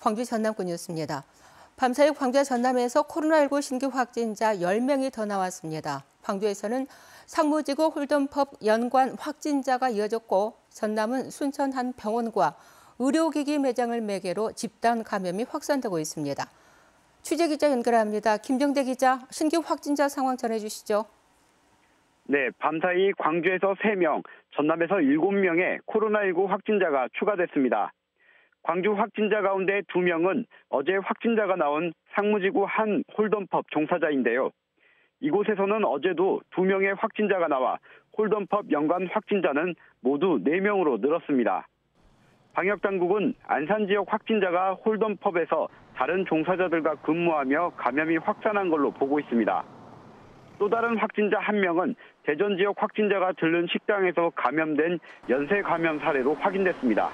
광주 전남권 뉴스입니다. 밤사이 광주 전남에서 코로나19 신규 확진자 10명이 더 나왔습니다. 광주에서는 상무지구 홀덤펍 연관 확진자가 이어졌고 전남은 순천 한 병원과 의료기기 매장을 매개로 집단 감염이 확산되고 있습니다. 취재기자 연결합니다. 김정대 기자, 신규 확진자 상황 전해주시죠. 네, 밤사이 광주에서 3명, 전남에서 7명의 코로나19 확진자가 추가됐습니다. 광주 확진자 가운데 2명은 어제 확진자가 나온 상무지구 한 홀덤펍 종사자인데요. 이곳에서는 어제도 2명의 확진자가 나와 홀덤펍 연관 확진자는 모두 4명으로 늘었습니다. 방역당국은 안산 지역 확진자가 홀덤펍에서 다른 종사자들과 근무하며 감염이 확산한 걸로 보고 있습니다. 또 다른 확진자 1명은 대전 지역 확진자가 들른 식당에서 감염된 연쇄 감염 사례로 확인됐습니다.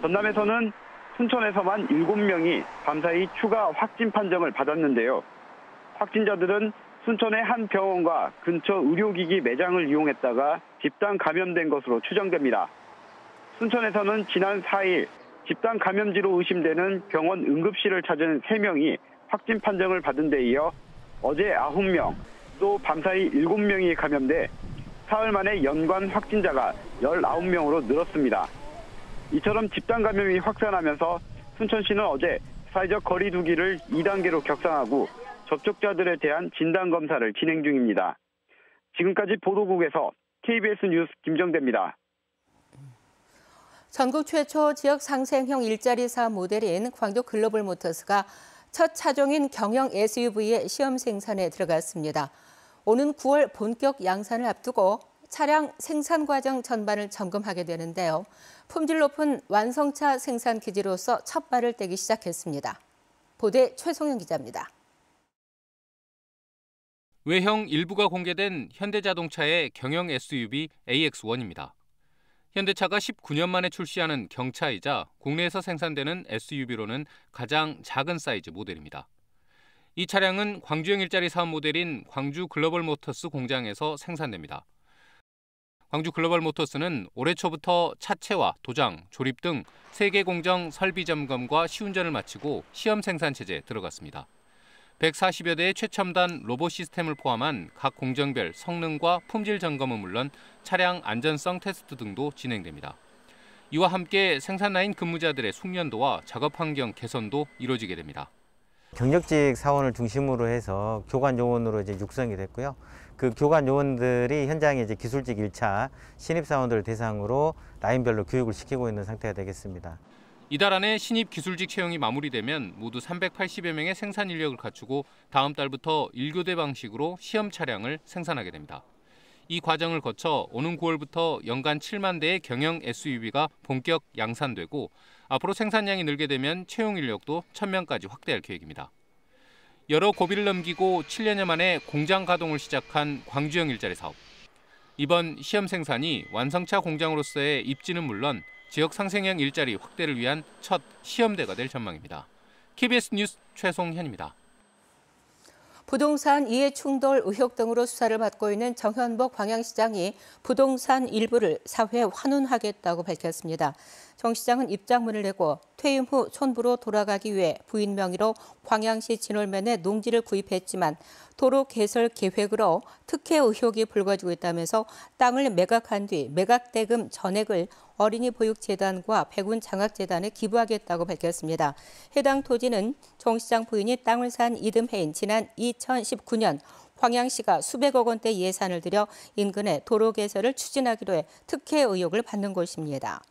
전남에서는 순천에서만 7명이 밤사이 추가 확진 판정을 받았는데요. 확진자들은 순천의 한 병원과 근처 의료기기 매장을 이용했다가 집단 감염된 것으로 추정됩니다. 순천에서는 지난 4일 집단 감염지로 의심되는 병원 응급실을 찾은 3명이 확진 판정을 받은 데 이어 어제 9명, 또 밤사이 7명이 감염돼 사흘 만에 연관 확진자가 19명으로 늘었습니다. 이처럼 집단 감염이 확산하면서 순천시는 어제 사회적 거리 두기를 2단계로 격상하고 접촉자들에 대한 진단검사를 진행 중입니다. 지금까지 보도국에서 KBS 뉴스 김정대입니다. 전국 최초 지역 상생형 일자리 사업 모델인 광주 글로벌 모터스가 첫 차종인 경영 SUV의 시험 생산에 들어갔습니다. 오는 9월 본격 양산을 앞두고 차량 생산 과정 전반을 점검하게 되는데요. 품질 높은 완성차 생산 기지로서 첫 발을 떼기 시작했습니다. 보도에 최송현 기자입니다. 외형 일부가 공개된 현대자동차의 경영 SUV AX1입니다. 현대차가 19년 만에 출시하는 경차이자 국내에서 생산되는 SUV로는 가장 작은 사이즈 모델입니다. 이 차량은 광주형 일자리 사업 모델인 광주 글로벌 모터스 공장에서 생산됩니다. 광주 글로벌 모터스는 올해 초부터 차체와 도장, 조립 등 3개 공정 설비 점검과 시운전을 마치고 시험 생산 체제에 들어갔습니다. 140여 대의 최첨단 로봇 시스템을 포함한 각 공정별 성능과 품질 점검은 물론 차량 안전성 테스트 등도 진행됩니다. 이와 함께 생산 라인 근무자들의 숙련도와 작업 환경 개선도 이루어지게 됩니다. 경력직 사원을 중심으로 해서 교관 요원으로 이제 육성이 됐고요. 그 교관 요원들이 현장에 이제 기술직 1차 신입 사원들을 대상으로 라인별로 교육을 시키고 있는 상태가 되겠습니다. 이달 안에 신입 기술직 채용이 마무리되면 모두 380여 명의 생산 인력을 갖추고 다음 달부터 1교대 방식으로 시험 차량을 생산하게 됩니다. 이 과정을 거쳐 오는 9월부터 연간 7만 대의 경영 SUV가 본격 양산되고 앞으로 생산량이 늘게 되면 채용 인력도 1,000명까지 확대할 계획입니다. 여러 고비를 넘기고 7년여 만에 공장 가동을 시작한 광주형 일자리 사업. 이번 시험 생산이 완성차 공장으로서의 입지는 물론 지역 상생형 일자리 확대를 위한 첫 시험대가 될 전망입니다. KBS 뉴스 최송현입니다. 부동산 이해 충돌 의혹 등으로 수사를 받고 있는 정현복 광양시장이 부동산 일부를 사회에 환원하겠다고 밝혔습니다. 정 시장은 입장문을 내고 퇴임 후 촌부로 돌아가기 위해 부인 명의로 광양시 진월면에 농지를 구입했지만 도로 개설 계획으로 특혜 의혹이 불거지고 있다면서 땅을 매각한 뒤 매각대금 전액을 어린이 보육재단과 백운장학재단에 기부하겠다고 밝혔습니다. 해당 토지는 정 시장 부인이 땅을 산 이듬해인 지난 2019년 광양시가 수백억 원대 예산을 들여 인근의 도로 개설을 추진하기로 해 특혜 의혹을 받는 곳입니다.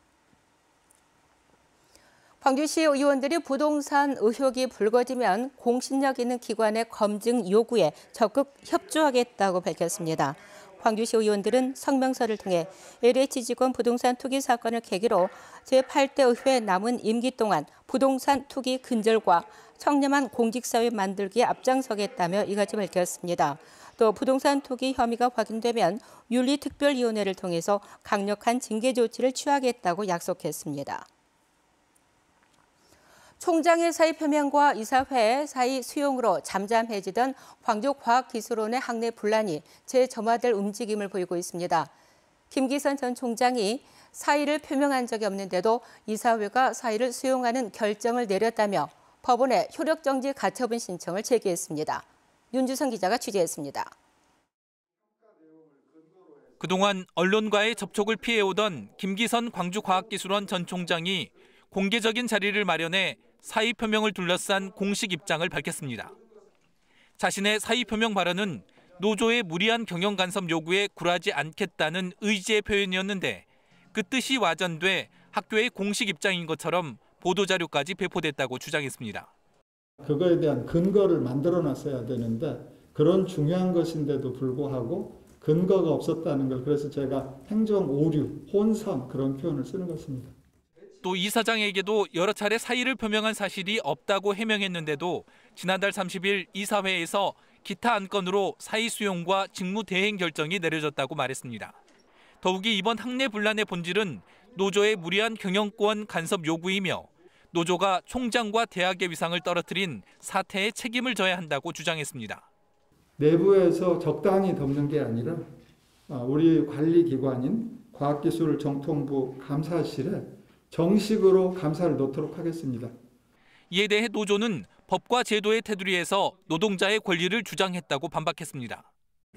광주시 의원들이 부동산 의혹이 불거지면 공신력 있는 기관의 검증 요구에 적극 협조하겠다고 밝혔습니다. 광주시 의원들은 성명서를 통해 LH 직원 부동산 투기 사건을 계기로 제8대 의회 남은 임기 동안 부동산 투기 근절과 청렴한 공직사회 만들기에 앞장서겠다며 이같이 밝혔습니다. 또 부동산 투기 혐의가 확인되면 윤리특별위원회를 통해서 강력한 징계 조치를 취하겠다고 약속했습니다. 총장의 사의 표명과 이사회 사의 수용으로 잠잠해지던 광주과학기술원의 학내 분란이 재점화될 움직임을 보이고 있습니다. 김기선 전 총장이 사의를 표명한 적이 없는데도 이사회가 사의를 수용하는 결정을 내렸다며 법원에 효력정지 가처분 신청을 제기했습니다. 윤주성 기자가 취재했습니다. 그동안 언론과의 접촉을 피해오던 김기선 광주과학기술원 전 총장이 공개적인 자리를 마련해 사의 표명을 둘러싼 공식 입장을 밝혔습니다. 자신의 사의 표명 발언은 노조의 무리한 경영 간섭 요구에 굴하지 않겠다는 의지의 표현이었는데 그 뜻이 와전돼 학교의 공식 입장인 것처럼 보도자료까지 배포됐다고 주장했습니다. 그거에 대한 근거를 만들어놨어야 되는데 그런 중요한 것인데도 불구하고 근거가 없었다는 걸 그래서 제가 행정 오류, 혼선 그런 표현을 쓰는 것입니다. 또 이 사장에게도 여러 차례 사의를 표명한 사실이 없다고 해명했는데도 지난달 30일 이사회에서 기타 안건으로 사의 수용과 직무 대행 결정이 내려졌다고 말했습니다. 더욱이 이번 학내 분란의 본질은 노조의 무리한 경영권 간섭 요구이며 노조가 총장과 대학의 위상을 떨어뜨린 사태에 책임을 져야 한다고 주장했습니다. 내부에서 적당히 덮는 게 아니라 우리 관리기관인 과학기술정통부 감사실에 정식으로 감사를 놓도록 하겠습니다. 이에 대해 노조는 법과 제도의 테두리에서 노동자의 권리를 주장했다고 반박했습니다.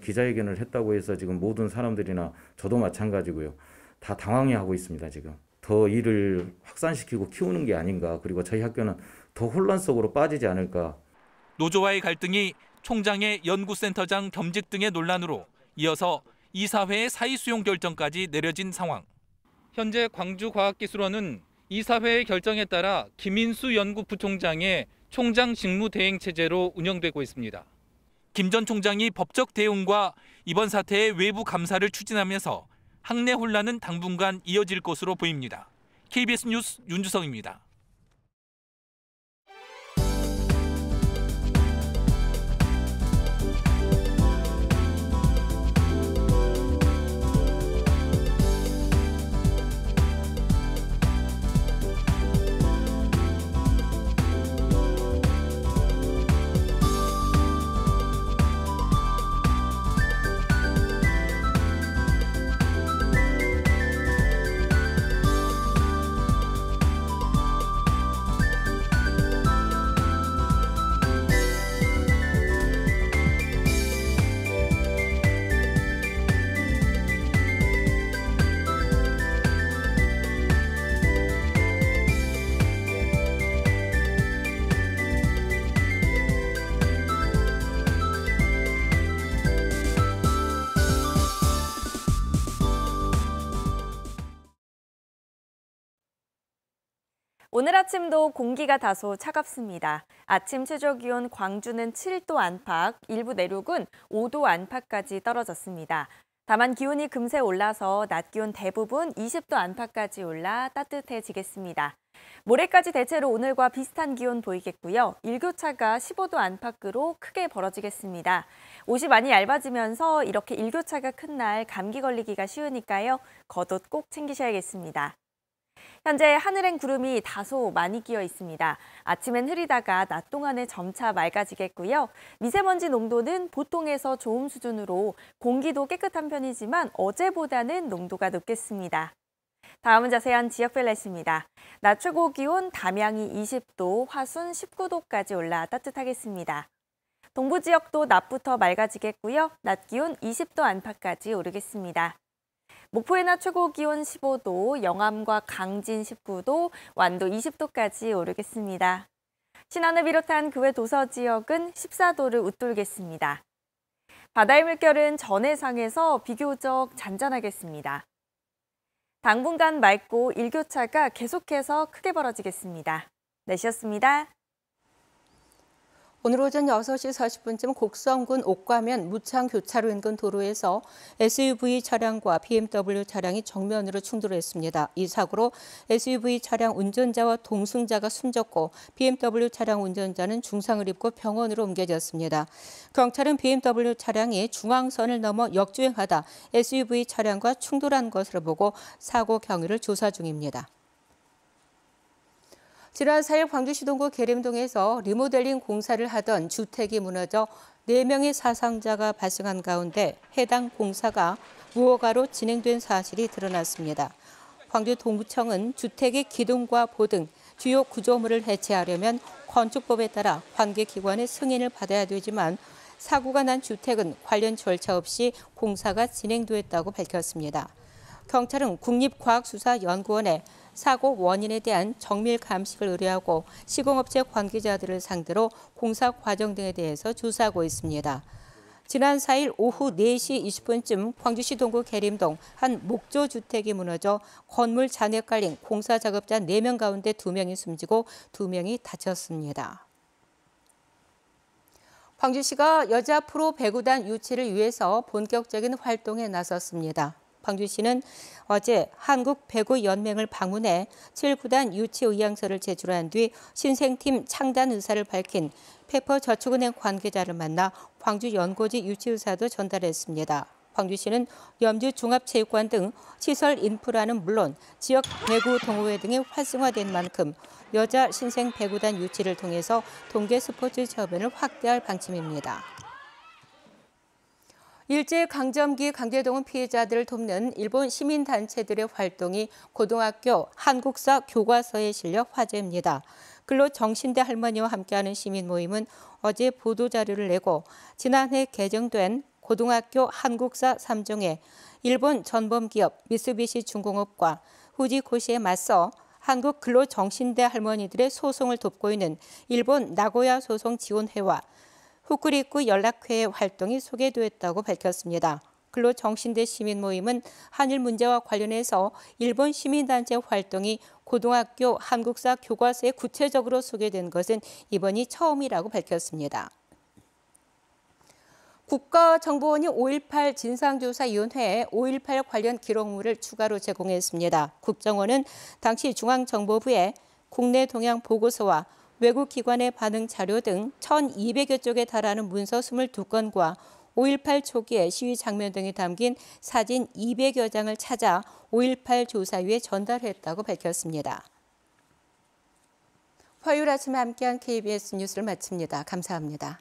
기자회견을 했다고 해서 지금 모든 사람들이나 저도 마찬가지고요. 다 당황해하고 있습니다. 지금. 더 일을 확산시키고 키우는 게 아닌가. 그리고 저희 학교는 더 혼란 속으로 빠지지 않을까. 노조와의 갈등이 총장의 연구센터장 겸직 등의 논란으로 이어서 이사회의 사의 수용 결정까지 내려진 상황. 현재 광주과학기술원은 이사회의 결정에 따라 김인수 연구부총장의 총장 직무 대행 체제로 운영되고 있습니다. 김 전 총장이 법적 대응과 이번 사태의 외부 감사를 추진하면서 학내 혼란은 당분간 이어질 것으로 보입니다. KBS 뉴스 윤주성입니다. 오늘 아침도 공기가 다소 차갑습니다. 아침 최저기온 광주는 7도 안팎, 일부 내륙은 5도 안팎까지 떨어졌습니다. 다만 기온이 금세 올라서 낮 기온 대부분 20도 안팎까지 올라 따뜻해지겠습니다. 모레까지 대체로 오늘과 비슷한 기온 보이겠고요. 일교차가 15도 안팎으로 크게 벌어지겠습니다. 옷이 많이 얇아지면서 이렇게 일교차가 큰 날 감기 걸리기가 쉬우니까요. 겉옷 꼭 챙기셔야겠습니다. 현재 하늘엔 구름이 다소 많이 끼어 있습니다. 아침엔 흐리다가 낮 동안에 점차 맑아지겠고요. 미세먼지 농도는 보통에서 좋음 수준으로 공기도 깨끗한 편이지만 어제보다는 농도가 높겠습니다. 다음은 자세한 지역별 날씨입니다. 낮 최고 기온 담양이 20도, 화순 19도까지 올라 따뜻하겠습니다. 동부 지역도 낮부터 맑아지겠고요. 낮 기온 20도 안팎까지 오르겠습니다. 목포의 낮 최고 기온 15도, 영암과 강진 19도, 완도 20도까지 오르겠습니다. 신안을 비롯한 그 외 도서 지역은 14도를 웃돌겠습니다. 바다의 물결은 전해상에서 비교적 잔잔하겠습니다. 당분간 맑고 일교차가 계속해서 크게 벌어지겠습니다. 날씨였습니다. 오늘 오전 6시 40분쯤 곡성군 옥과면 무창교차로 인근 도로에서 SUV 차량과 BMW 차량이 정면으로 충돌했습니다. 이 사고로 SUV 차량 운전자와 동승자가 숨졌고 BMW 차량 운전자는 중상을 입고 병원으로 옮겨졌습니다. 경찰은 BMW 차량이 중앙선을 넘어 역주행하다 SUV 차량과 충돌한 것으로 보고 사고 경위를 조사 중입니다. 지난 4일 광주시 동구 계림동에서 리모델링 공사를 하던 주택이 무너져 4명의 사상자가 발생한 가운데 해당 공사가 무허가로 진행된 사실이 드러났습니다. 광주 동구청은 주택의 기둥과 보등, 주요 구조물을 해체하려면 건축법에 따라 관계기관의 승인을 받아야 되지만 사고가 난 주택은 관련 절차 없이 공사가 진행됐다고 밝혔습니다. 경찰은 국립과학수사연구원에 사고 원인에 대한 정밀 감식을 의뢰하고 시공업체 관계자들을 상대로 공사 과정 등에 대해서 조사하고 있습니다. 지난 4일 오후 4시 20분쯤 광주시 동구 계림동 한 목조 주택이 무너져 건물 잔해 깔린 공사 작업자 4명 가운데 2명이 숨지고 2명이 다쳤습니다. 광주시가 여자 프로 배구단 유치를 위해서 본격적인 활동에 나섰습니다. 광주시는 어제 한국배구연맹을 방문해 7구단 유치 의향서를 제출한 뒤 신생팀 창단 의사를 밝힌 페퍼저축은행 관계자를 만나 광주 연고지 유치 의사도 전달했습니다. 광주시는 염주종합체육관 등 시설 인프라는 물론 지역 배구 동호회 등이 활성화된 만큼 여자 신생 배구단 유치를 통해서 동계 스포츠 저변을 확대할 방침입니다. 일제강점기 강제동원 피해자들을 돕는 일본 시민단체들의 활동이 고등학교 한국사 교과서에 실려 화제입니다. 근로정신대 할머니와 함께하는 시민 모임은 어제 보도자료를 내고 지난해 개정된 고등학교 한국사 3종에 일본 전범기업 미쓰비시 중공업과 후지코시에 맞서 한국 근로정신대 할머니들의 소송을 돕고 있는 일본 나고야 소송 지원회와 후쿠리쿠 연락회의 활동이 소개됐다고 밝혔습니다. 근로정신대 시민 모임은 한일 문제와 관련해서 일본 시민단체 활동이 고등학교 한국사 교과서에 구체적으로 소개된 것은 이번이 처음이라고 밝혔습니다. 국가정보원이 5.18 진상조사위원회에 5.18 관련 기록물을 추가로 제공했습니다. 국정원은 당시 중앙정보부에 국내 동향 보고서와 외국기관의 반응 자료 등 1,200여 쪽에 달하는 문서 22건과 5.18 초기의 시위 장면 등이 담긴 사진 200여 장을 찾아 5.18 조사위에 전달했다고 밝혔습니다. 화요일 아침에 함께한 KBS 뉴스를 마칩니다. 감사합니다.